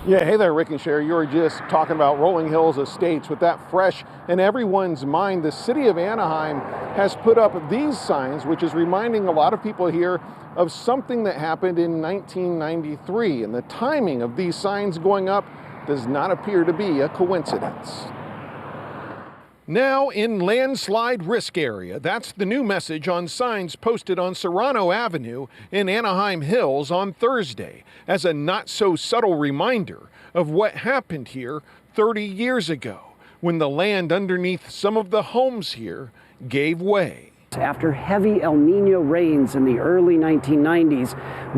Yeah, hey there, Rick and Sherry. You were just talking about Rolling Hills Estates. With that fresh in everyone's mind, the city of Anaheim has put up these signs, which is reminding a lot of people here of something that happened in 1993. And the timing of these signs going up does not appear to be a coincidence. Now in landslide risk area. That's the new message on signs posted on Serrano Avenue in Anaheim Hills on Thursday as a not so subtle reminder of what happened here 30 years ago when the land underneath some of the homes here gave way. After heavy El Nino rains in the early 1990s,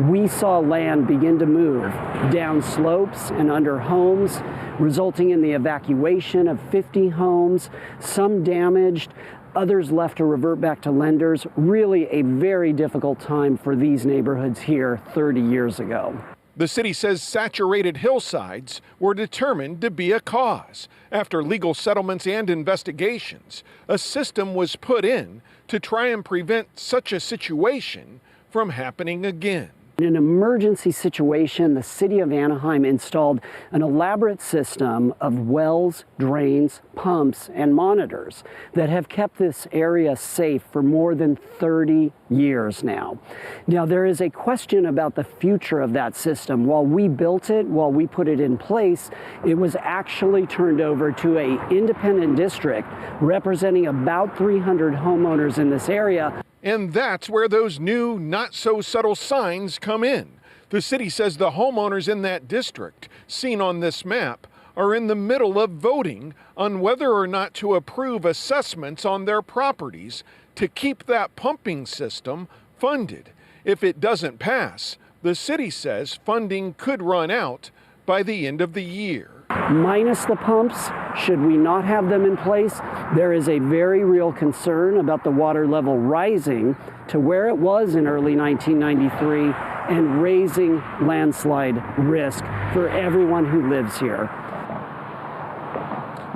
we saw land begin to move down slopes and under homes, resulting in the evacuation of 50 homes, some damaged, others left to revert back to lenders. Really a very difficult time for these neighborhoods here 30 years ago. The city says saturated hillsides were determined to be a cause. After legal settlements and investigations, a system was put in to try and prevent such a situation from happening again. In an emergency situation, the city of Anaheim installed an elaborate system of wells, drains, pumps, and monitors that have kept this area safe for more than 30 years now. Now, there is a question about the future of that system. While we built it, while we put it in place, it was actually turned over to an independent district representing about 300 homeowners in this area. And that's where those new, not so subtle signs come in. The city says the homeowners in that district, seen on this map, are in the middle of voting on whether or not to approve assessments on their properties to keep that pumping system funded. If it doesn't pass, the city says funding could run out by the end of the year. Minus the pumps, should we not have them in place, there is a very real concern about the water level rising to where it was in early 1993 and raising landslide risk for everyone who lives here.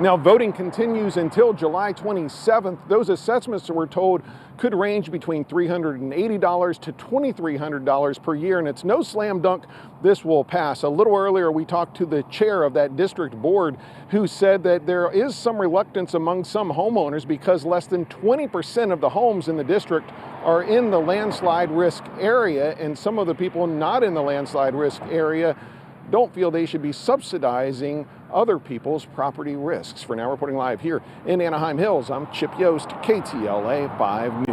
Now, voting continues until July 27th. Those assessments, we're told, could range between $380 to $2,300 per year, and it's no slam dunk this will pass. A little earlier, we talked to the chair of that district board who said that there is some reluctance among some homeowners because less than 20% of the homes in the district are in the landslide risk area, and some of the people not in the landslide risk area don't feel they should be subsidizing other people's property risks. For now, reporting live here in Anaheim Hills, I'm Chip Yost, KTLA 5 News.